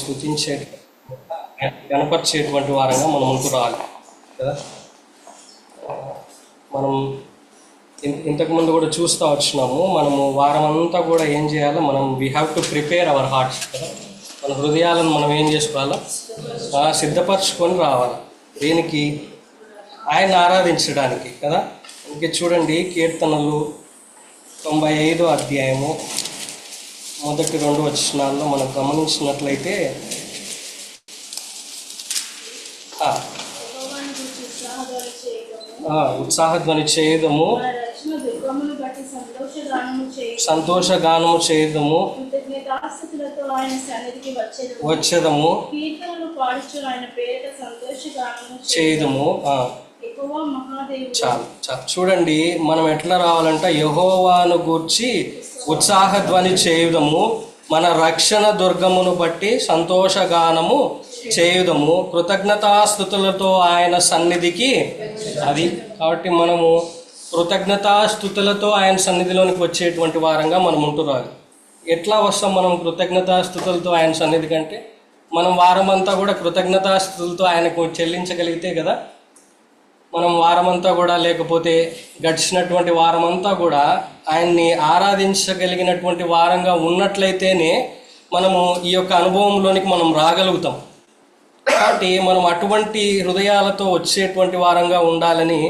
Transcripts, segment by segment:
స్తుతించే గణపరిచేటువంటి వారంగా మనం ముందుకు రావాలి కదా. మనం ఇంతకుముందు కూడా చూస్తూ వచ్చినాము. మనము వారం అంతా కూడా ఏం చేయాలి, మనం we have to prepare our hearts కదా. మన హృదయాలను మనం ఏం చేసుకోవాలా, సిద్ధపరచుకొని రావాలి. దేనికి? ఆయన ఆరాధించడానికి కదా. ఇంకే చూడండి, కీర్తనలు 95వ అధ్యాయము మొదటి 2 వచనాల్లో మనం గమనించినట్లయితే, ఉత్సాహధ్వని చేయదము, సంతోషగానము చేయదము, వచ్చేదము చేయదము. చాలు చాలు. చూడండి, మనం ఎట్లా రావాలంట, యెహోవాను గూర్చి ఉత్సాహధ్వని చేయుదము, మన రక్షణ దుర్గమును బట్టి సంతోషగానము చేయుదము, కృతజ్ఞతాస్తుతులతో ఆయన సన్నిధికి. అది కాబట్టి మనము కృతజ్ఞతాస్తుతులతో ఆయన సన్నిధిలోనికి వచ్చేటువంటి వారంగా మనం ఉంటున్నాం. ఎట్లా వస్తాం మనం కృతజ్ఞతాస్తుతులతో ఆయన సన్నిధి కంటే? మనం వారమంతా కూడా కృతజ్ఞతాస్తుతులతో ఆయనకు చెల్లించగలిగితే కదా. మనం వారమంతా కూడా, లేకపోతే గడిచినటువంటి వారమంతా కూడా ఆయన్ని ఆరాధించగలిగినటువంటి వారంగా ఉన్నట్లయితేనే మనము ఈ యొక్క అనుభవంలోనికి మనం రాగలుగుతాం. కాబట్టి మనం అటువంటి హృదయాలతో వచ్చేటువంటి వారంగా ఉండాలని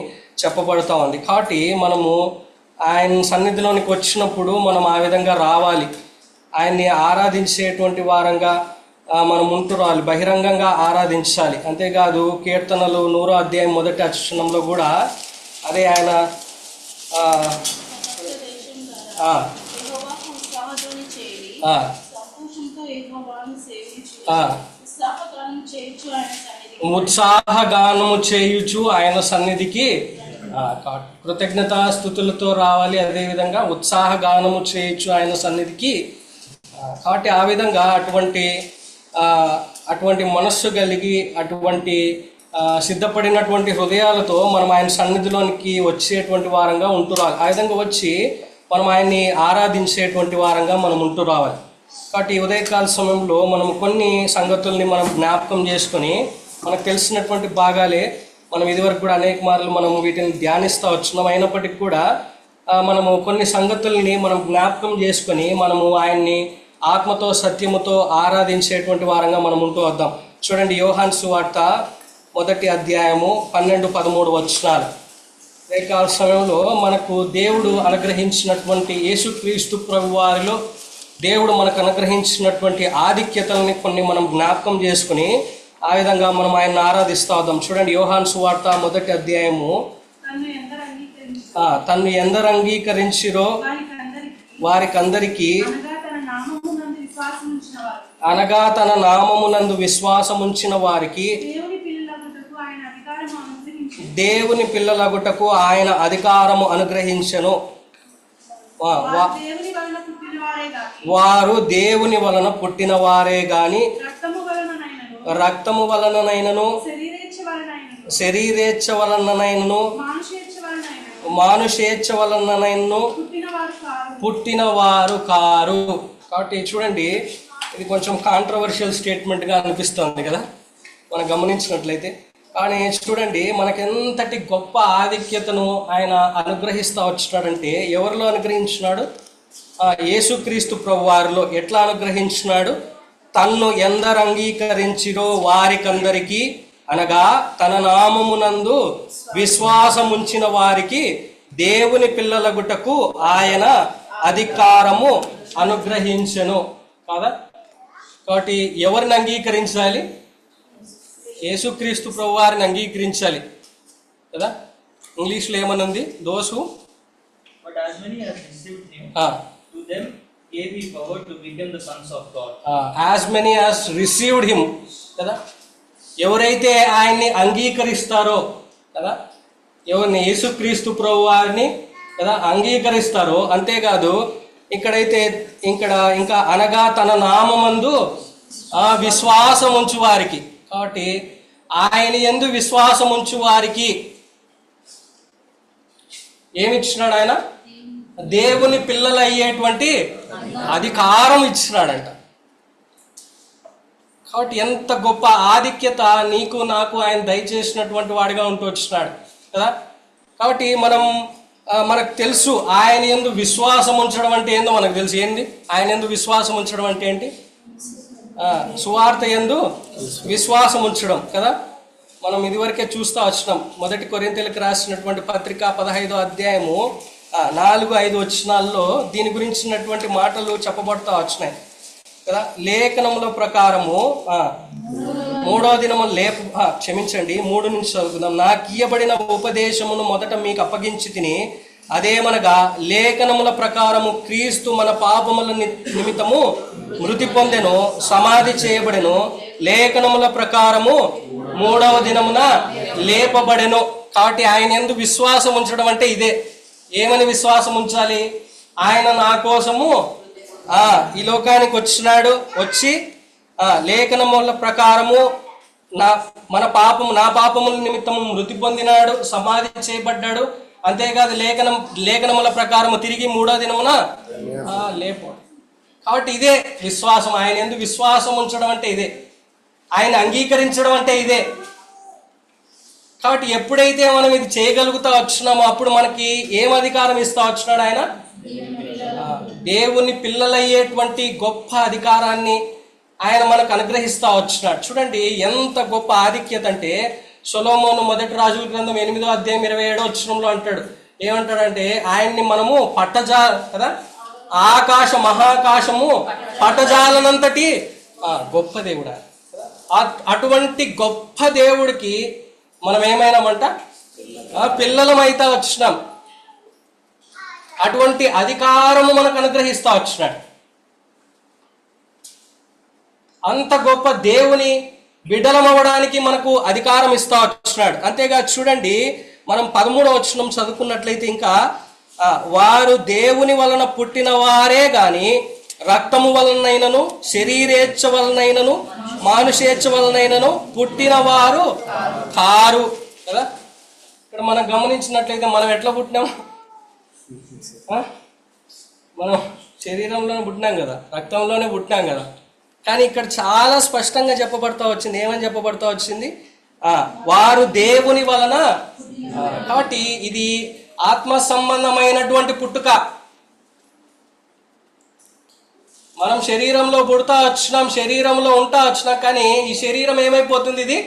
చెప్పబడుతూ ఉంది. కాబట్టి మనము ఆయన సన్నిధిలోనికి వచ్చినప్పుడు మనం ఆ విధంగా రావాలి. ఆయన్ని ఆరాధించేటువంటి వారంగా మనం ఉంటురాలి, బహిరంగంగా ఆరాధించాలి. అంతేకాదు, కీర్తనలు 100వ అధ్యాయం మొదటి వచనంలో కూడా అదే ఆయన ఉత్సాహగానము చేయుచు ఆయన సన్నిధికి. కృతజ్ఞతాస్తుతులతో రావాలి, అదేవిధంగా ఉత్సాహగానము చేయొచ్చు ఆయన సన్నిధికి. కాబట్టి ఆ విధంగా అటువంటి మనస్సు కలిగి, అటువంటి సిద్ధపడినటువంటి హృదయాలతో మనం ఆయన సన్నిధిలోనికి వచ్చేటువంటి వారంగా ఉంటూ రావాలి. ఆ విధంగా వచ్చి మనం ఆయన్ని ఆరాధించేటువంటి వారంగా మనం ఉంటూ రావాలి. కాబట్టి ఉదయకాల సమయంలో మనం కొన్ని సంగతుల్ని మనం జ్ఞాపకం చేసుకొని, మనకు తెలిసినటువంటి భాగాలే మనం ఇదివరకు కూడా అనేక మార్లు మనం వీటిని ధ్యానిస్తూ వచ్చినాం. అయినప్పటికీ కూడా మనము కొన్ని సంగతుల్ని మనం జ్ఞాపకం చేసుకొని మనము ఆయన్ని ఆత్మతో సత్యముతో ఆరాధించేటువంటి వారంగా మనం ఉంటూ వద్దాం. చూడండి, యోహాను సువార్త 1వ అధ్యాయము 12-13 వచనాలు. ఉదయకాల సమయంలో మనకు దేవుడు అనుగ్రహించినటువంటి యేసుక్రీస్తు ప్రభువారిలో దేవుడు మనకు అనుగ్రహించినటువంటి ఆధిక్యతల్ని కొన్ని మనం జ్ఞాపకం చేసుకుని ఆ విధంగా మనం ఆయన్ని ఆరాధిస్తూ వద్దాం. చూడండి, యోహాను సువార్త 1వ అధ్యాయము, తన్ను ఎందరు అంగీకరించిరో వారికందరికీ, అనగా తన నామమునందు విశ్వాసముంచిన వారికి దేవుని పిల్లలగుటకు ఆయన అధికారము అనుగ్రహించెను. వారు దేవుని వలన పుట్టిన వారే గాని రక్తము వలననైనను, శరీరేచ్ఛ వలననైనను, మానుషేచ్ఛ వలననైనను పుట్టిన వారు కారు. కాబట్టి చూడండి, ఇది కొంచెం కాంట్రవర్షియల్ స్టేట్మెంట్గా అనిపిస్తుంది కదా మనం గమనించినట్లయితే. కానీ చూడండి, మనకెంతటి గొప్ప ఆధిక్యతను ఆయన అనుగ్రహిస్తూ వచ్చినాడంటే, ఎవరిలో అనుగ్రహించినాడు? యేసుక్రీస్తు ప్రభువారిలో. ఎట్లా అనుగ్రహించినాడు? తన్ను ఎందరు అంగీకరించిరో వారికందరికీ, అనగా తన నామమునందు విశ్వాసముంచిన వారికి దేవుని పిల్లలగుటకు ఆయన అధికారము అనుగ్రహించెను కదా. కాబట్టి ఎవరిని అంగీకరించాలి? యేసుక్రీస్తు ప్రభువారిని అంగీకరించాలి కదా. ఇంగ్లీష్లో ఏమనుంది? Those as many as received him కదా. ఎవరైతే ఆయన్ని అంగీకరిస్తారో కదా, ఎవరిని? యేసుక్రీస్తు ప్రభువారిని కదా అంగీకరిస్తారో. అంతేకాదు, ఇంకా అనగా తన నామమందు విశ్వాసం ఉంచు వారికి. కాబట్టి ఆయన యందు విశ్వాసం ఉంచు వారికి ఏమిచ్చినాడు? ఆయన దేవుని పిల్లలు అయ్యేటువంటి అధికారం ఇచ్చినాడంట. కాబట్టి ఎంత గొప్ప ఆధిక్యత నీకు నాకు ఆయన దయచేసినటువంటి వాడిగా ఉంటూ వచ్చినాడు కదా. కాబట్టి మనకు తెలుసు ఆయన యందు విశ్వాసం ఉంచడం అంటే ఏందో మనకు తెలుసు. ఏంది ఆయన యందు విశ్వాసం ఉంచడం అంటే ఏంటి? సువార్త యందు విశ్వాసం ఉంచడం కదా. మనం ఇదివరకే చూస్తూ వచ్చినాం. 1 కొరింథీయులకు రాసినటువంటి పత్రిక 15వ అధ్యాయము 4-5 వచనాల్లో దీని గురించినటువంటి మాటలు చెప్పబడుతూ వచ్చినాయి కదా. లేఖనముల ప్రకారము 3వ దినము క్షమించండి 3 నుంచి చదువుకుందాం. నాకు ఇయ్యబడిన ఉపదేశమును మొదట మీకు అప్పగించి తిని, అదేమనగా లేఖనముల ప్రకారము క్రీస్తు మన పాపముల నిమిత్తము మృతి పొందెను, సమాధి చేయబడెను, లేఖనముల ప్రకారము 3వ దినమున లేపబడెను. కాబట్టి ఆయన యందు విశ్వాసం ఉంచడం అంటే ఇదే. ఏమని విశ్వాసం ఉంచాలి? ఆయన నా కోసము ఈ లోకానికి వచ్చినాడు, వచ్చి లేఖనముల ప్రకారము నా పాపముల నిమిత్తము మృతి పొందినాడు, సమాధి చేయబడ్డాడు. అంతేకాదు లేఖనముల ప్రకారము తిరిగి 3వ దినమున లేపు. కాబట్టి ఇదే విశ్వాసం. ఆయన యందు విశ్వాసం ఉంచడం అంటే ఇదే. ఆయన అంగీకరించడం అంటే ఇదే. కాబట్టి ఎప్పుడైతే మనం ఇది చేయగలుగుతా వచ్చినామో అప్పుడు మనకి ఏం అధికారం ఇస్తా వచ్చినాడు ఆయన? దేవుని పిల్లలయ్యేటువంటి గొప్ప అధికారాన్ని ఆయన మనకు అనుగ్రహిస్తా వచ్చినాడు. చూడండి ఎంత గొప్ప ఆధిక్యత అంటే, సొలొమోను 1 రాజుల గ్రంథం 8వ అధ్యాయం 27వ వచనంలో అంటాడు. ఏమంటాడంటే ఆయన్ని మనము కదా, మహాకాశము పట్టజాలనంతటి గొప్ప దేవుడా. అటువంటి గొప్ప దేవుడికి మనం ఏమైనామంట? పిల్లలమైతే వచ్చినాం. అటువంటి అధికారము మనకు అనుగ్రహిస్తా వచ్చినాడు. అంత గొప్ప దేవుని బిడ్డలమవ్వడానికి మనకు అధికారం ఇస్తా వచ్చినాడు. అంతేకాదు చూడండి, మనం 13వ వచనం చదువుకున్నట్లయితే ఇంకా వారు దేవుని వలన పుట్టిన వారే గాని రక్తము వలనైనను శరీరేచ్ఛ వలనైనను మానుషేచ్ఛ వలనైనను పుట్టిన వారు కారు కదా. ఇక్కడ మనం గమనించినట్లయితే మనం ఎట్లా పుట్టినాం? మనం శరీరంలోనే పుట్టినాం కదా, రక్తంలోనే పుట్టినాం కదా. కానీ ఇక్కడ చాలా స్పష్టంగా చెప్పబడతా వచ్చింది. ఏమని చెప్పబడతా వచ్చింది? వారు దేవుని వలన. కాబట్టి ఇది ఆత్మ సంబంధమైనటువంటి పుట్టుక. మనం శరీరంలో పుడతా వచ్చినాం, శరీరంలో ఉంటా వచ్చినాం. కానీ ఈ శరీరం ఏమైపోతుంది? ఇది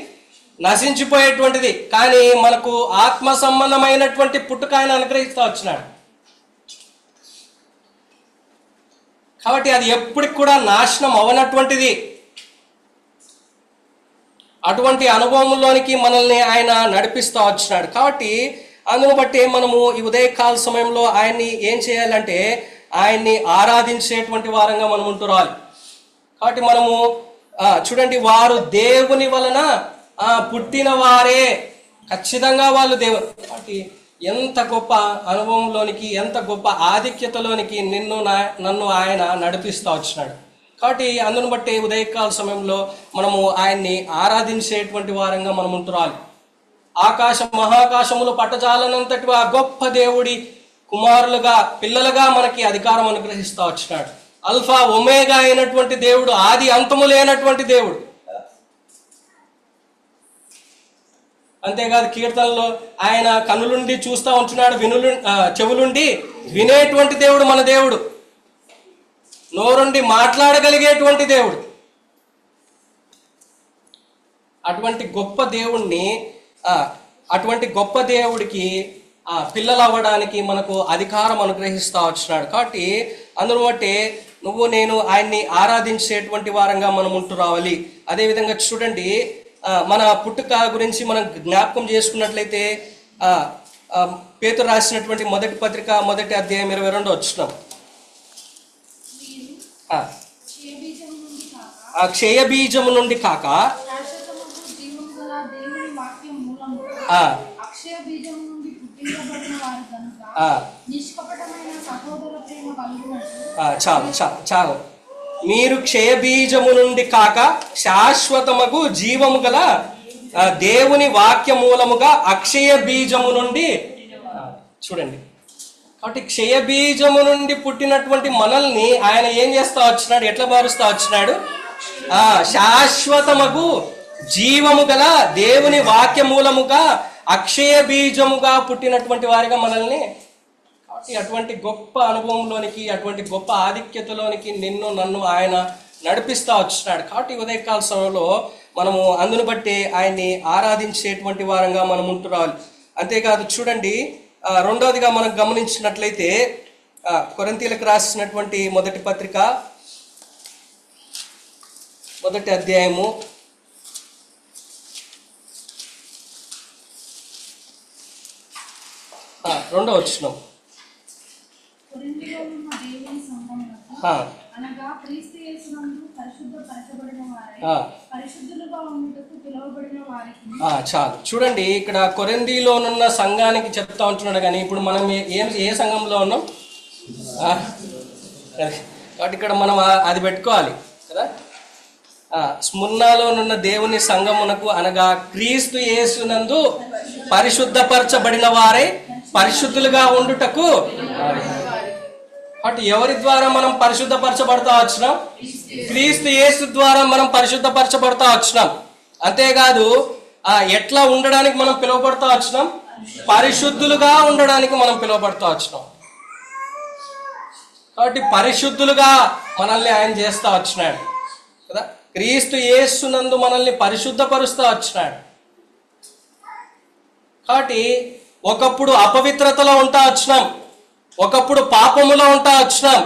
నశించిపోయేటువంటిది. కానీ మనకు ఆత్మ సంబంధమైనటువంటి పుట్టుక ఆయన అనుగ్రహిస్తూ వచ్చినాడు. కాబట్టి అది ఎప్పటికి కూడా నాశనం అవనటువంటిది. అటువంటి అనుభవంలోనికి మనల్ని ఆయన నడిపిస్తూ వచ్చినాడు. కాబట్టి అందును బట్టి మనము ఈ ఉదయకాల సమయంలో ఆయన్ని ఏం చేయాలంటే ఆయన్ని ఆరాధించేటువంటి వారంగా మనం ఉంటూ రావాలి. కాబట్టి మనము చూడండి, వారు దేవుని వలన పుట్టిన వారే. ఖచ్చితంగా వాళ్ళు దేవుడు. కాబట్టి ఎంత గొప్ప అనుభవంలోనికి, ఎంత గొప్ప ఆధిక్యతలోనికి నన్ను ఆయన నడిపిస్తూ వచ్చినాడు. కాబట్టి అందును బట్టి ఉదయకాల సమయంలో మనము ఆయన్ని ఆరాధించేటువంటి వారంగా మనం ఉంటురాలి. మహాకాశములు పట్టజాలనంతటి ఆ గొప్ప దేవుడి కుమారులుగా, పిల్లలుగా మనకి అధికారం అనుగ్రహిస్తూ వచ్చినాడు. అల్ఫా ఒమేగా అయినటువంటి దేవుడు, ఆది అంతము లేనటువంటి దేవుడు. అంతేకాదు కీర్తనలో ఆయన కన్నులుండి చూస్తూ ఉంటున్నాడు, చెవులుండి వినేటువంటి దేవుడు మన దేవుడు, నోరుండి మాట్లాడగలిగేటువంటి దేవుడు. అటువంటి గొప్ప దేవుడికి పిల్లలు అవ్వడానికి మనకు అధికారం అనుగ్రహిస్తూ వచ్చినాడు. కాబట్టి అందును బట్టి నేను ఆయన్ని ఆరాధించేటువంటి వారంగా మనం ఉంటూ రావాలి. అదేవిధంగా చూడండి, మన పుట్టుక గురించి మనం జ్ఞాపకం చేసుకున్నట్లయితే పేతురు రాసినటువంటి 1 పత్రిక 1వ అధ్యాయం 22వ వచనం. క్షయ బీజము నుండి కాక చాలు మీరు క్షయ బీజము నుండి కాక శాశ్వతమగు జీవము గల దేవుని వాక్య మూలముగా అక్షయ బీజము నుండి. చూడండి, కాబట్టి క్షయ బీజము నుండి పుట్టినటువంటి మనల్ని ఆయన ఏం చేస్తా వచ్చినాడు? ఎట్లా మారుస్తా వచ్చినాడు? శాశ్వతమగు జీవము గల దేవుని వాక్య మూలముగా అక్షయ బీజముగా పుట్టినటువంటి వారిగా మనల్ని, కాబట్టి అటువంటి గొప్ప అనుభవంలోనికి, అటువంటి గొప్ప ఆధిక్యతలోనికి నిన్ను నన్ను ఆయన నడిపిస్తూ వచ్చినాడు. కాబట్టి ఉదయకాల సమయంలో మనము అందును బట్టి ఆయన్ని ఆరాధించేటువంటి వారంగా మనం ఉంటున్నాం. అంతేకాదు చూడండి, రెండవదిగా మనం గమనించినట్లయితే కొరింథీయులకు రాసినటువంటి మొదటి పత్రిక 1వ అధ్యాయము 2వ వచనం. చాలు చూడండి, ఇక్కడ కొరింథీలోనున్న సంఘానికి చెప్తా ఉంటున్నాడు. కానీ ఇప్పుడు మనం ఏ సంఘంలో ఉన్నాం? కాబట్టి ఇక్కడ మనం అది పెట్టుకోవాలి కదా. స్ముర్నాలోనున్న దేవుని సంఘమునకు అనగా క్రీస్తు యేసునందు పరిశుద్ధపరచబడిన వారే పరిశుద్ధులుగా ఉండుటకు. కాబట్టి ఎవరి ద్వారా మనం పరిశుద్ధపరచబడతా వచ్చినాం? క్రీస్తు యేసు ద్వారా మనం పరిశుద్ధపరచబడతా వచ్చినాం. అంతేకాదు ఎట్లా ఉండడానికి మనం పిలువబడతా వచ్చినాం? పరిశుద్ధులుగా ఉండడానికి మనం పిలువబడతా వచ్చినాం. కాబట్టి పరిశుద్ధులుగా మనల్ని ఆయన చేస్తా వచ్చినాడు కదా. క్రీస్తు యేసునందు మనల్ని పరిశుద్ధపరుస్తూ వచ్చినాడు. కాబట్టి ఒకప్పుడు అపవిత్రతలో ఉంటా వచ్చినాం, ఒకప్పుడు పాపములో ఉంటా వచ్చినాం,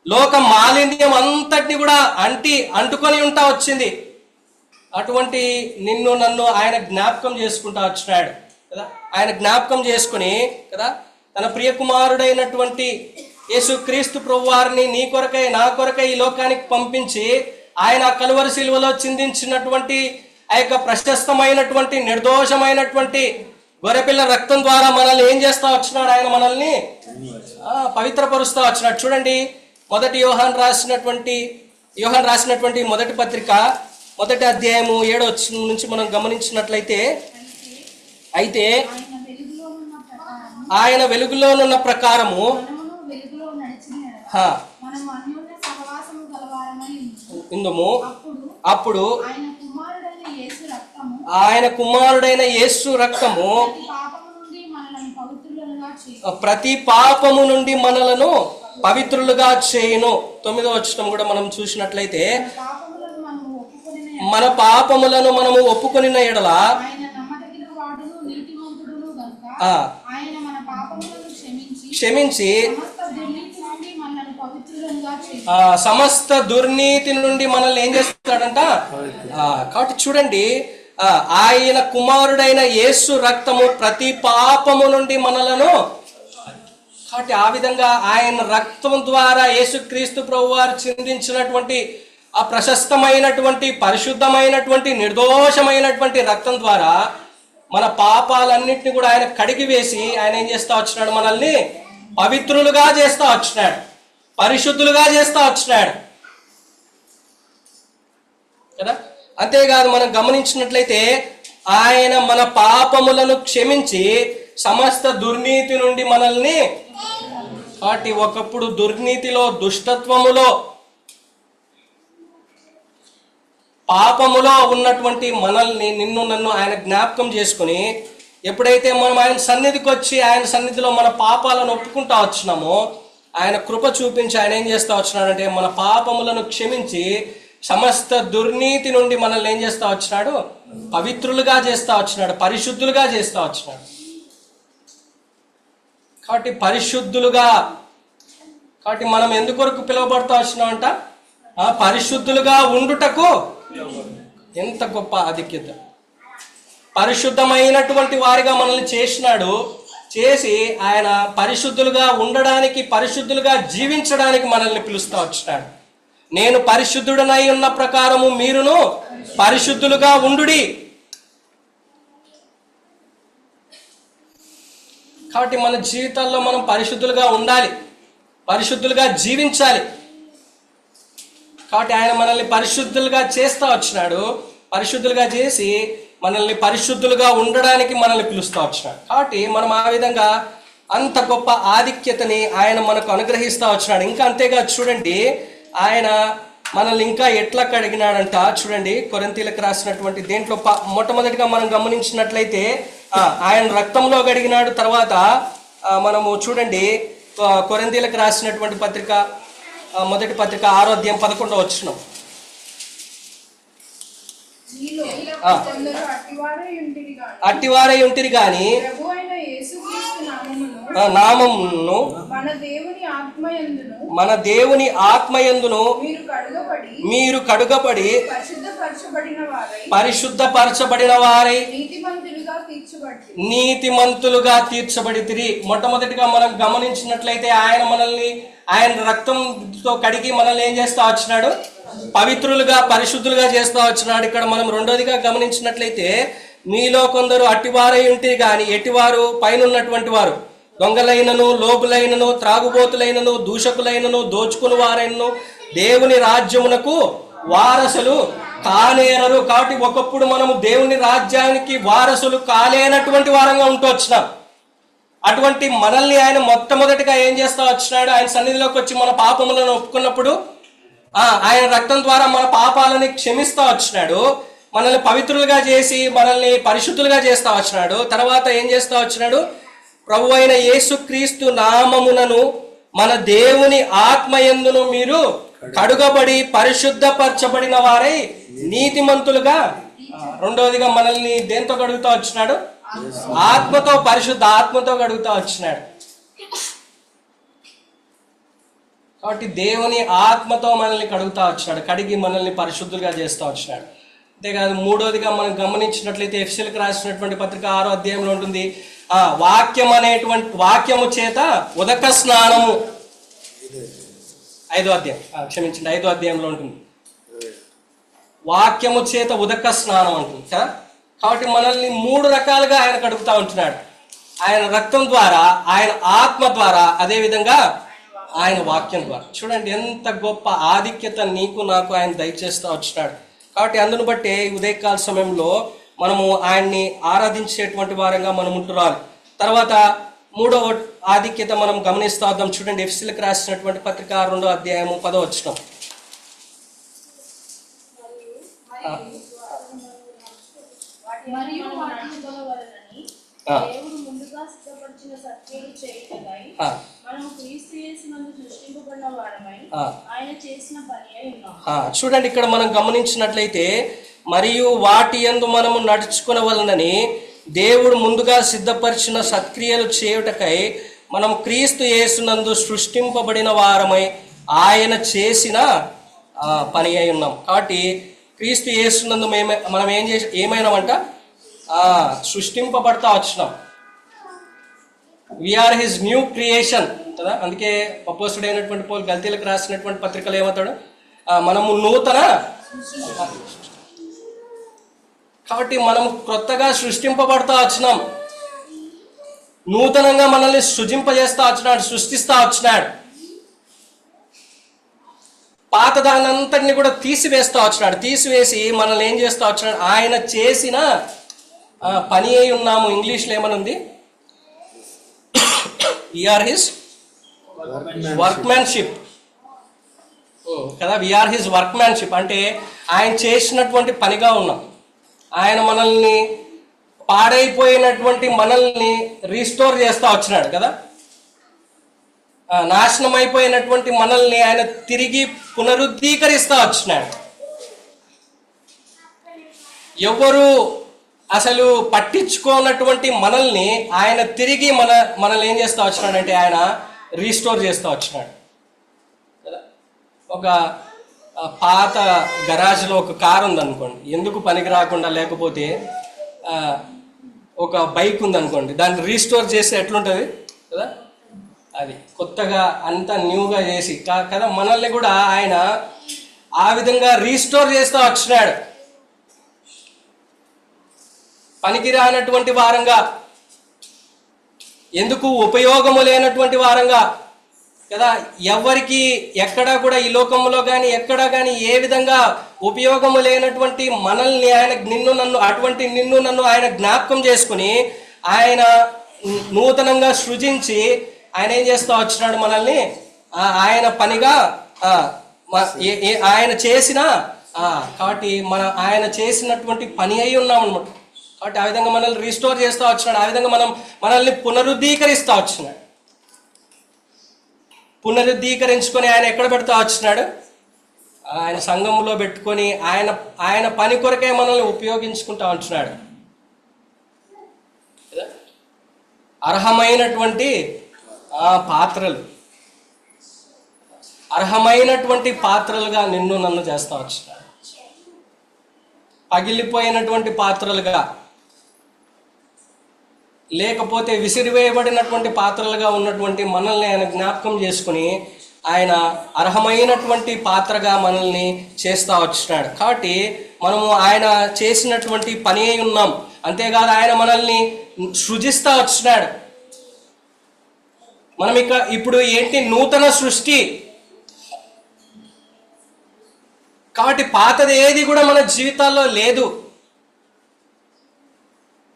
లోక మాలిన్యం అంతటిని కూడా అంటుకొని ఉంటా వచ్చింది. అటువంటి నిన్ను నన్ను ఆయన జ్ఞాపకం చేసుకుంటా వచ్చినాడు కదా. ఆయన జ్ఞాపకం చేసుకుని కదా తన ప్రియకుమారుడైనటువంటి యేసుక్రీస్తు ప్రభువారిని నీ కొరకై నా కొరకై ఈ లోకానికి పంపించి ఆయన కలువరి శిలువలో చిందించినటువంటి ఆ యొక్క ప్రశస్తమైనటువంటి నిర్దోషమైనటువంటి గొర్రెపిల్ల రక్తం ద్వారా మనల్ని ఏం చేస్తా వచ్చినాడు? ఆయన మనల్ని పవిత్రపరుస్తూ వచ్చినాడు. చూడండి, యోహాను రాసినటువంటి మొదటి పత్రిక 1వ అధ్యాయము 7వ వచనం నుంచి మనం గమనించినట్లయితే, అయితే ఆయన వెలుగులోనున్న ప్రకారము ఇందుము అప్పుడు ఆయన కుమారుడైన యేసు రక్తము ప్రతి పాపము నుండి మనలను పవిత్రులుగా చేయును. 9వ వచనం కూడా మనం చూసినట్లయితే, మన పాపములను మనము ఒప్పుకొనిన ఎడల క్షమించి సమస్త దుర్నీతి నుండి మనల్ని ఏం చేస్తాడంట. కాబట్టి చూడండి, ఆయన కుమారుడైన యేసు రక్తము ప్రతి పాపము నుండి మనలను, కాబట్టి ఆ విధంగా ఆయన రక్తం ద్వారా యేసుక్రీస్తు ప్రభువారు చిందించినటువంటి ఆ ప్రశస్తమైనటువంటి పరిశుద్ధమైనటువంటి నిర్దోషమైనటువంటి రక్తం ద్వారా మన పాపాలన్నింటినీ కూడా ఆయన కడిగి వేసి ఆయన ఏం చేస్తా వచ్చినాడు? మనల్ని పవిత్రులుగా చేస్తా వచ్చినాడు, పరిశుద్ధులుగా చేస్తా వచ్చినాడు కదా. అంతేకాదు మనం గమనించినట్లయితే ఆయన మన పాపములను క్షమించి సమస్త దుర్నీతి నుండి మనల్ని, కాబట్టి ఒకప్పుడు దుర్నీతిలో, దుష్టత్వములో, పాపములో ఉన్నటువంటి మనల్ని, నిన్ను నన్ను ఆయన జ్ఞాపకం చేసుకుని ఎప్పుడైతే మనం ఆయన సన్నిధికి వచ్చి ఆయన సన్నిధిలో మన పాపాలను ఒప్పుకుంటా వచ్చినామో ఆయన కృప చూపించి ఆయన ఏం చేస్తా వచ్చినాడంటే మన పాపములను క్షమించి సమస్త దుర్నీతి నుండి మనల్ని ఏం చేస్తా వచ్చినాడు? పవిత్రులుగా చేస్తా వచ్చినాడు, పరిశుద్ధులుగా చేస్తా వచ్చినాడు. కాబట్టి పరిశుద్ధులుగా, కాబట్టి మనం ఎందుకొరకు పిలువబడతా వచ్చినామంట? పరిశుద్ధులుగా ఉండుటకు. ఎంత గొప్ప ఆధిక్యత! పరిశుద్ధమైనటువంటి వారిగా మనల్ని చేసినాడు. చేసి ఆయన పరిశుద్ధులుగా ఉండడానికి, పరిశుద్ధులుగా జీవించడానికి మనల్ని పిలుస్తూ వచ్చినాడు. నేను పరిశుద్ధుడనై ఉన్న ప్రకారము మీరును పరిశుద్ధులుగా ఉండుడి. కాబట్టి మన జీవితాల్లో మనం పరిశుద్ధులుగా ఉండాలి, పరిశుద్ధులుగా జీవించాలి. కాబట్టి ఆయన మనల్ని పరిశుద్ధులుగా చేస్తూ వచ్చినాడు. పరిశుద్ధులుగా చేసి మనల్ని పరిశుద్ధులుగా ఉండడానికి మనల్ని పిలుస్తూ వచ్చినాడు. కాబట్టి మనం ఆ విధంగా అంత గొప్ప ఆధిక్యతని ఆయన మనకు అనుగ్రహిస్తూ వచ్చినాడు. ఇంకా అంతేగా చూడండి, ఆయన మనల్ని ఇంకా ఎట్లా కడిగినాడంట చూడండి. కొరింథీలకు రాసినటువంటి దేంట్లో మొట్టమొదటిగా మనం గమనించినట్లయితే ఆయన రక్తంలో కడిగినాడు. తర్వాత మనము చూడండి కొరింథీలకు రాసినటువంటి పత్రిక మొదటి పత్రిక 6వ అధ్యాయం 11వ వచనం. అట్టివారై ఉంటిరి గాని నామమును మన దేవుని ఆత్మయందును మీరు కడుగబడి పరిశుద్ధపరచబడిన వారై నీతిమంతులుగా తీర్చబడితిరి. మొట్టమొదటిగా మనం గమనించినట్లయితే ఆయన రక్తంతో కడిగి మనల్ని ఏం చేస్తా వచ్చినాడు? పవిత్రులుగా పరిశుద్ధులుగా చేస్తా వచ్చినాడు. ఇక్కడ మనం రెండోదిగా గమనించినట్లయితే మీలో కొందరు అట్టివారై ఉంటే గాని ఎటివారు పైన ఉన్నటువంటి వారు దొంగలైనను, లోపులైనను, త్రాగుబోతులైనను, దూషకులైనను, దోచుకుని వారైనను దేవుని రాజ్యమునకు వారసులు కానేరరు. కాబట్టి ఒకప్పుడు మనము దేవుని రాజ్యానికి వారసులు కాలేనటువంటి వారంగా ఉంటూ వచ్చినాం. అటువంటి మనల్ని ఆయన మొట్టమొదటిగా ఏం చేస్తా వచ్చినాడు? ఆయన సన్నిధిలోకి వచ్చి మన పాపములను ఒప్పుకున్నప్పుడు ఆయన రక్తం ద్వారా మన పాపాలని క్షమిస్తా వచ్చినాడు. మనల్ని పవిత్రులుగా చేసి మనల్ని పరిశుద్ధులుగా చేస్తా వచ్చినాడు. తర్వాత ఏం చేస్తా వచ్చినాడు? ప్రభు అయిన యేసుక్రీస్తు నామమునను మన దేవుని ఆత్మయందును మీరు కడుగబడి పరిశుద్ధపరచబడిన వారై నీతిమంతులుగా. రెండవదిగా మనల్ని దేంతో కడుగుతా వచ్చినాడు? ఆత్మతో, పరిశుద్ధ ఆత్మతో కడుగుతా వచ్చినాడు. కాబట్టి దేవుని ఆత్మతో మనల్ని కడుగుతా వచ్చినాడు, కడిగి మనల్ని పరిశుద్ధులుగా చేస్తూ వచ్చినాడు. అంతేకాదు మూడోదిగా మనం గమనించినట్లయితే ఎఫెసీయులకు రాసినటువంటి పత్రిక 6వ అధ్యాయంలో ఉంటుంది వాక్యము చేత ఉదక స్నానము. 5వ అధ్యాయం 5వ అధ్యాయంలో ఉంటుంది వాక్యము చేత ఉదక స్నానం అంటుంది కదా. కాబట్టి మనల్ని 3 రకాలుగా ఆయన కడుగుతూ ఉంటున్నాడు. ఆయన రక్తం ద్వారా, ఆయన ఆత్మ ద్వారా, అదేవిధంగా ఆయన వాక్యం ద్వారా. చూడండి ఎంత గొప్ప ఆధిక్యత నీకు నాకు ఆయన దయచేస్తూ వచ్చినాడు. కాబట్టి అందును బట్టే ఉదయకాల సమయంలో మనము ఆయన్ని ఆరాధించేటువంటి వారంగా మనం ఉంటున్నాం. తర్వాత 3వ ఆధిక్యత మనం గమనిస్తూ వద్దాం. చూడండి ఎఫెసీయులకు రాసినటువంటి పత్రిక 2వ అధ్యాయము 10వ వచనం. చూడండి ఇక్కడ మనం గమనించినట్లయితే మరియు వాటి యందు మనము నడుచుకునవలనని దేవుడు ముందుగా సిద్ధపరిచిన సత్క్రియలు చేయుటకై మనం క్రీస్తు యేసునందు సృష్టింపబడిన వారమై ఆయన చేసిన పని అయి ఉన్నాం. కాబట్టి క్రీస్తు యేసునందు మనం ఏమైనామంట? సృష్టింపబడతా వచ్చినాం. వీఆర్ హిజ్ న్యూ క్రియేషన్ కదా. అందుకే అపోస్తుడైనటువంటి పౌలు గల్తీలకు రాసినటువంటి పత్రికలు ఏమవుతాడు? మనము నూతన. కాబట్టి మనం క్రొత్తగా సృష్టింపబడతా వచ్చినాం. నూతనంగా మనల్ని సృజింపజేస్తా వచ్చినాడు, సృష్టిస్తా వచ్చినాడు. పాత దానంతటిని కూడా తీసివేస్తా వచ్చినాడు. తీసివేసి మనల్ని ఏం చేస్తా వచ్చినాడు? ఆయన చేసిన పని అయి ఉన్నాము. ఇంగ్లీష్లో ఏమనుంది? వీఆర్ హిజ్ వర్క్మ్యాన్షిప్ కదా. వీఆర్ హిజ్ వర్క్మ్యాన్షిప్ అంటే ఆయన చేసినటువంటి పనిగా ఉన్నాం. ఆయన మనల్ని పాడైపోయినటువంటి మనల్ని రీస్టోర్ చేస్తూ వచ్చినాడు కదా. నాశనం అయిపోయినటువంటి మనల్ని ఆయన తిరిగి పునరుద్ధీకరిస్తూ వచ్చినాడు. ఎవరు అసలు పట్టించుకోనటువంటి మనల్ని ఆయన తిరిగి మనల్ని ఏం చేస్తూ వచ్చినాడంటే ఆయన రీస్టోర్ చేస్తూ వచ్చినాడు. ఒక పాత గరాజ్లో ఒక కారు ఉందనుకోండి, ఎందుకు పనికి రాకుండా, లేకపోతే ఒక బైక్ ఉందనుకోండి, దాన్ని రీస్టోర్ చేస్తే ఎట్లుంటుంది కదా. అది కొత్తగా అంతా న్యూగా చేసి కదా మనల్ని కూడా ఆయన ఆ విధంగా రీస్టోర్ చేస్తూ వచ్చినాడు. పనికిరానటువంటి వారంగా, ఎందుకు ఉపయోగము లేనటువంటి వారంగా కదా. ఎవరికి ఎక్కడా కూడా ఈ లోకంలో కానీ ఎక్కడా కానీ ఏ విధంగా ఉపయోగము లేనటువంటి మనల్ని ఆయన నిన్ను నన్ను ఆయన జ్ఞాపకం చేసుకుని ఆయన నూతనంగా సృజించి ఆయన ఏం చేస్తూ వచ్చినాడు? మనల్ని ఆయన పనిగా ఆయన చేసిన కాబట్టి ఆయన చేసినటువంటి పని అయి ఉన్నాం అనమాట. కాబట్టి ఆ విధంగా మనల్ని రీస్టోర్ చేస్తూ వచ్చినాడు. ఆ విధంగా మనల్ని పునరుద్ధీకరిస్తూ వచ్చినాడు. పునరుద్ధీకరించుకొని ఆయన ఎక్కడ పెడతా వచ్చినాడు? ఆయన సంఘంలో పెట్టుకొని ఆయన పని కొరకే మనల్ని ఉపయోగించుకుంటా ఉంటున్నాడు. అర్హమైనటువంటి పాత్రలుగా నిన్ను నన్ను చేస్తా వచ్చినాడు. పగిలిపోయినటువంటి పాత్రలుగా, లేకపోతే విసిరివేయబడినటువంటి పాత్రలుగా ఉన్నటువంటి మనల్ని ఆయన జ్ఞాపకం చేసుకుని ఆయన అర్హమైనటువంటి పాత్రగా మనల్ని చేస్తా వచ్చినాడు. కాబట్టి మనము ఆయన చేసినటువంటి పని అయి ఉన్నాం. అంతేకాదు ఆయన మనల్ని సృజిస్తా వచ్చినాడు. మనం ఇప్పుడు ఏంటి? నూతన సృష్టి. కాబట్టి పాతది ఏది కూడా మన జీవితాల్లో లేదు.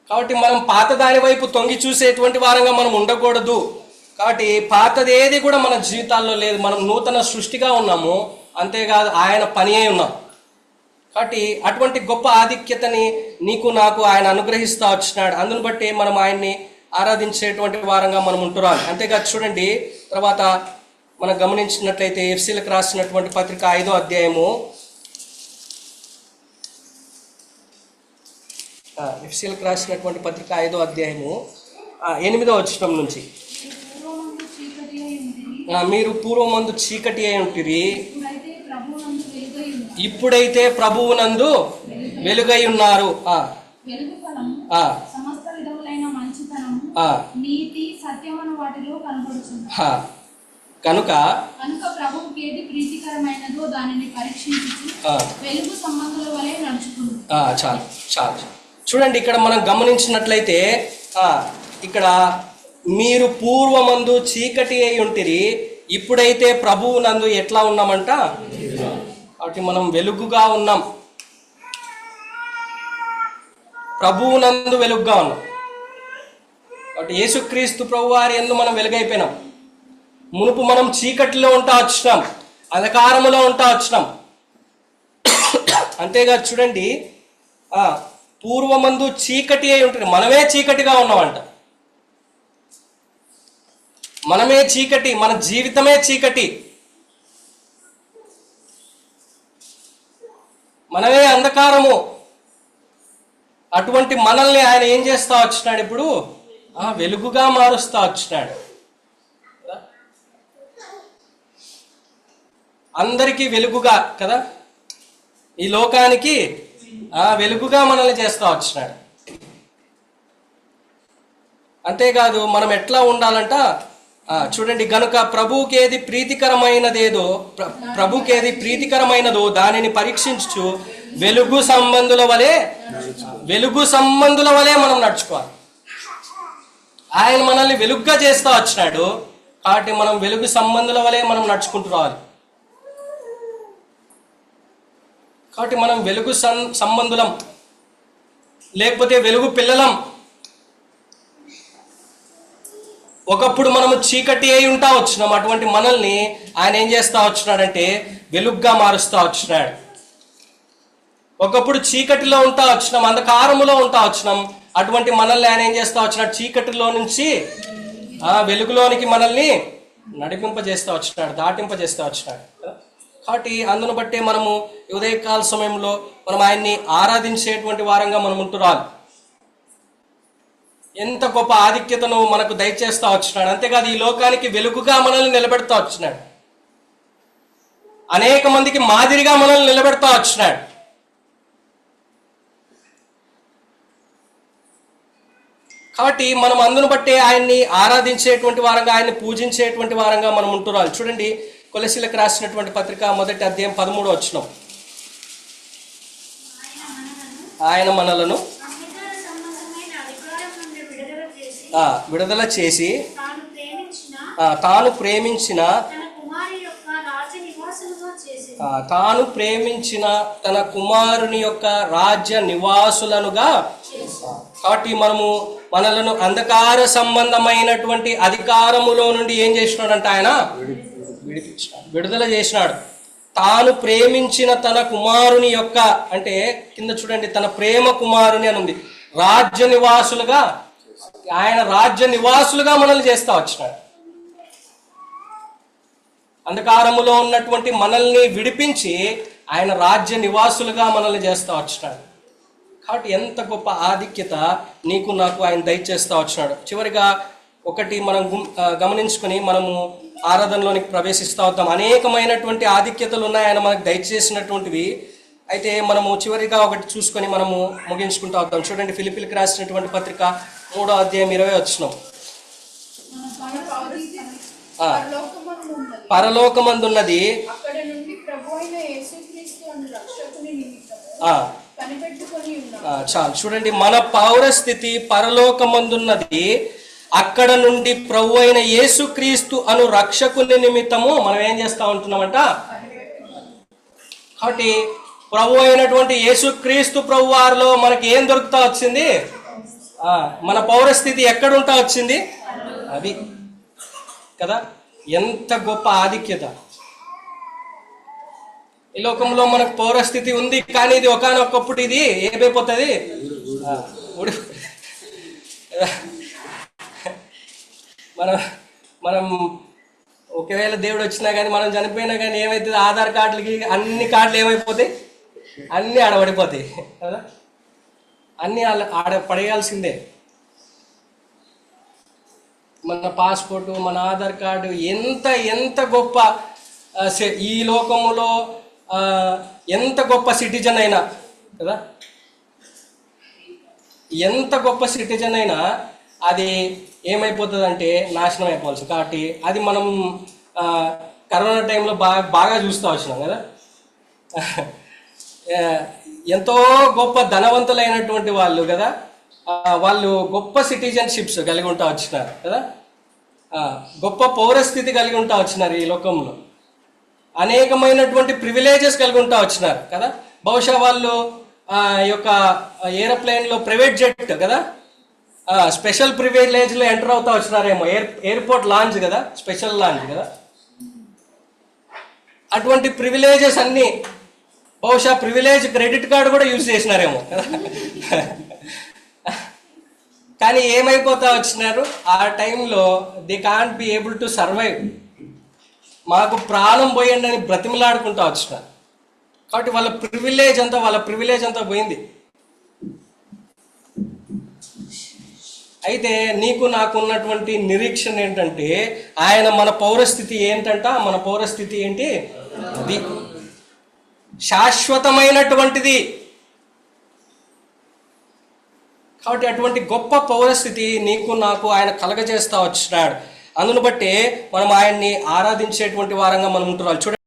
కాబట్టి మనం పాత దాని వైపు తొంగి చూసేటువంటి వారంగా మనం ఉండకూడదు. కాబట్టి పాతది ఏది కూడా మన జీవితాల్లో లేదు. మనం నూతన సృష్టిగా ఉన్నాము. అంతేకాదు ఆయన పని అయి ఉన్నాం. కాబట్టి అటువంటి గొప్ప ఆధిక్యతని నీకు నాకు ఆయన అనుగ్రహిస్తూ వచ్చినాడు. అందును బట్టి మనం ఆయన్ని ఆరాధించేటువంటి వారంగా మనం ఉంటున్నాం. అంతేకాదు చూడండి, తర్వాత మనం గమనించినట్లయితే ఎఫ్సీలకు రాసినటువంటి పత్రిక 5వ అధ్యాయము, ఎఫ్సీలకు రాసినటువంటి పత్రిక 5వ అధ్యాయము 8వ వచనం నుంచి, మీరు పూర్వమందు చీకటి అయి ఉంటిరి, ఇప్పుడైతే ప్రభువునందు వెలుగై ఉన్నారు. కనుక ప్రభువుకి ఏది ప్రీతికరమైనదో దానిని పరీక్షించుచు వెలుగు సంబంధుల వలె నడుచుకుందు. చాలు చూడండి, ఇక్కడ మనం గమనించినట్లయితే ఇక్కడ మీరు పూర్వమందు చీకటి అయి ఉంటిరి, ఇప్పుడైతే ప్రభువు నందు ఎట్లా ఉన్నామంట? కాబట్టి మనం వెలుగుగా ఉన్నాం, ప్రభువు నందు వెలుగుగా ఉన్నాం. కాబట్టి యేసుక్రీస్తు ప్రభు వారి యందు మనం వెలుగైపోయినాం. మునుపు మనం చీకటిలో ఉంటా వచ్చినాం, అంధకారములో ఉంటా వచ్చినాం. అంతేగా చూడండి, పూర్వమందు చీకటి అయి ఉంటుంది, మనమే చీకటిగా ఉన్నామంట. మనమే చీకటి, మన జీవితమే చీకటి, మనమే అంధకారము. అటువంటి మనల్ని ఆయన ఏం చేస్తా వచ్చినాడు? ఇప్పుడు వెలుగుగా మారుస్తా వచ్చినాడు. అందరికీ వెలుగుగా కదా, ఈ లోకానికి వెలుగుగా మనల్ని చేస్తా వచ్చినాడు. అంతేకాదు మనం ఎట్లా ఉండాలంట చూడండి, గనుక ప్రభువుకేది ప్రీతికరమైనదో దానిని పరీక్షించు వెలుగు సంబంధుల వలె మనం నడుచుకోవాలి. ఆయన మనల్ని వెలుగుగా చేస్తా వచ్చినాడు. కాబట్టి మనం వెలుగు సంబంధుల వలె మనం నడుచుకుంటూ రావాలి. కాబట్టి మనం వెలుగు సంబంధులం, లేకపోతే వెలుగు పిల్లలం. ఒకప్పుడు మనము చీకటి అయి ఉంటా వచ్చినాం, అటువంటి మనల్ని ఆయన ఏం చేస్తా వచ్చినాడంటే వెలుగుగా మారుస్తా వచ్చినాడు. ఒకప్పుడు చీకటిలో ఉంటా వచ్చినాం, అంధకారములో ఉంటా వచ్చినాం, అటువంటి మనల్ని ఆయన ఏం చేస్తా వచ్చినాడు? చీకటిలో నుంచి వెలుగులోనికి మనల్ని నడిపింపజేస్తా వచ్చినాడు, దాటింపజేస్తా వచ్చినాడు. కాబట్టి అందును బట్టి మనము ఉదయకాల సమయంలో మనం ఆయన్ని ఆరాధించేటువంటి వారంగా మనం ఉంటున్నాం. ఎంత గొప్ప ఆధిక్యతను మనకు దయచేస్తా వచ్చినాడు. అంతేకాదు ఈ లోకానికి వెలుగుగా మనల్ని నిలబెడతా వచ్చినాడు, అనేక మందికి మాదిరిగా మనల్ని నిలబెడతా వచ్చినాడు. కాబట్టి మనం అందును బట్టే ఆయన్ని ఆరాధించేటువంటి వారంగా, ఆయన్ని పూజించేటువంటి వారంగా మనం ఉంటున్నాం. చూడండి, కొలసీలకు రాసినటువంటి పత్రిక 1వ అధ్యాయం 13వ వచనం, ఆయన మనలను విడుదల చేసి తాను ప్రేమించిన తన కుమారుని యొక్క రాజ్య నివాసులనుగా. కాబట్టి మనలను అంధకార సంబంధమైనటువంటి అధికారములో నుండి ఏం చేసినాడంట? ఆయన విడిపించినాడు, విడుదల చేసినాడు. తాను ప్రేమించిన తన కుమారుని యొక్క, అంటే కింద చూడండి, తన ప్రేమ కుమారుని అని ఉంది, రాజ్య నివాసులుగా, ఆయన రాజ్య నివాసులుగా మనల్ని చేస్తా వచ్చినాడు. అంధకారములో ఉన్నటువంటి మనల్ని విడిపించి ఆయన రాజ్య నివాసులుగా మనల్ని చేస్తా వచ్చినాడు. కాబట్టి ఎంత గొప్ప ఆధిక్యత నీకు నాకు ఆయన దయచేస్తా వచ్చినాడు. చివరిగా ఒకటి మనం గమనించుకొని మనము ఆరాధనలోనికి ప్రవేశిస్తూ వద్దాం. అనేకమైనటువంటి ఆధిక్యతలు ఉన్నాయి ఆయన మనకు దయచేసినటువంటివి. అయితే మనము చివరిగా ఒకటి చూసుకొని మనము ముగించుకుంటూ వద్దాం. చూడండి, ఫిలిప్పీలకు రాసినటువంటి పత్రిక 3వ అధ్యాయం 20వ వచనం. పరలోకమందున్నది చాలు. చూడండి, మన పౌరస్థితి పరలోకమందున్నది, అక్కడ నుండి ప్రభు అయిన యేసుక్రీస్తు అను రక్షకుని నిమిత్తము మనం ఏం చేస్తా ఉంటున్నామంట. కాబట్టి ప్రభు అయినటువంటి యేసుక్రీస్తు ప్రభు వారిలో మనకి ఏం దొరుకుతా వచ్చింది? మన పౌరస్థితి ఎక్కడుంటా వచ్చింది? అది కదా, ఎంత గొప్ప ఆధిక్యత. ఈ లోకంలో మనకు పౌరస్థితి ఉంది, కానీ ఇది ఒకానొకప్పుడు ఇది ఏమైపోతుంది, మనం ఒకవేళ దేవుడు వచ్చినా కానీ మనం చనిపోయినా కానీ ఏమవుతుంది, ఆధార్ కార్డులకి అన్ని కార్డులు ఏమైపోతాయి, అన్నీ ఆడపడిపోతాయి కదా, అన్నీ ఆడ పడేయాల్సిందే. మన పాస్పోర్టు, మన ఆధార్ కార్డు, ఎంత గొప్ప ఈ లోకములో ఎంత గొప్ప సిటిజన్ అయినా కదా, ఎంత గొప్ప సిటిజన్ అయినా అది ఏమైపోతుంది అంటే నాశనం అయిపోవాల్సింది. కాబట్టి అది మనం కరోనా టైంలో బాగా చూస్తూ వచ్చినాం కదా. ఎంతో గొప్ప ధనవంతులైనటువంటి వాళ్ళు కదా, వాళ్ళు గొప్ప సిటిజన్షిప్స్ కలిగి ఉంటా వచ్చినారు కదా, గొప్ప పౌరస్థితి కలిగి ఉంటా వచ్చినారు. ఈ లోకంలో అనేకమైనటువంటి ప్రివిలేజెస్ కలిగి ఉంటా వచ్చినారు కదా. బహుశా వాళ్ళు యొక్క ఏరోప్లేన్లో ప్రైవేట్ జెట్ కదా, స్పెషల్ ప్రివిలేజ్లో ఎంటర్ అవుతా వచ్చినారేమో. ఎయిర్పోర్ట్ లాంచ్ కదా, స్పెషల్ లాంచ్ కదా. అటువంటి ప్రివిలేజెస్ అన్నీ బహుశా ప్రివిలేజ్ క్రెడిట్ కార్డు కూడా యూజ్ చేసినారేమో కదా. కానీ ఏమైపోతా వచ్చినారు ఆ టైంలో, they can't be able to survive. మాకు ప్రాణం పోయండి అని బ్రతిమలాడుకుంటూ వచ్చినారు. కాబట్టి వాళ్ళ ప్రివిలేజ్ అంతా పోయింది. అయితే నీకు నాకు ఉన్నటువంటి నిరీక్షణ ఏంటంటే, ఆయన మన పౌరస్థితి ఏంటంట, మన పౌరస్థితి ఏంటి, అది శాశ్వతమైనటువంటిది. కాబట్టి అటువంటి గొప్ప పౌరస్థితి నీకు నాకు ఆయన కలగజేస్తా వచ్చినాడు. అందును బట్టి మనం ఆయన్ని ఆరాధించేటువంటి వారంగా మనం ఉంటున్నాం. చూడండి.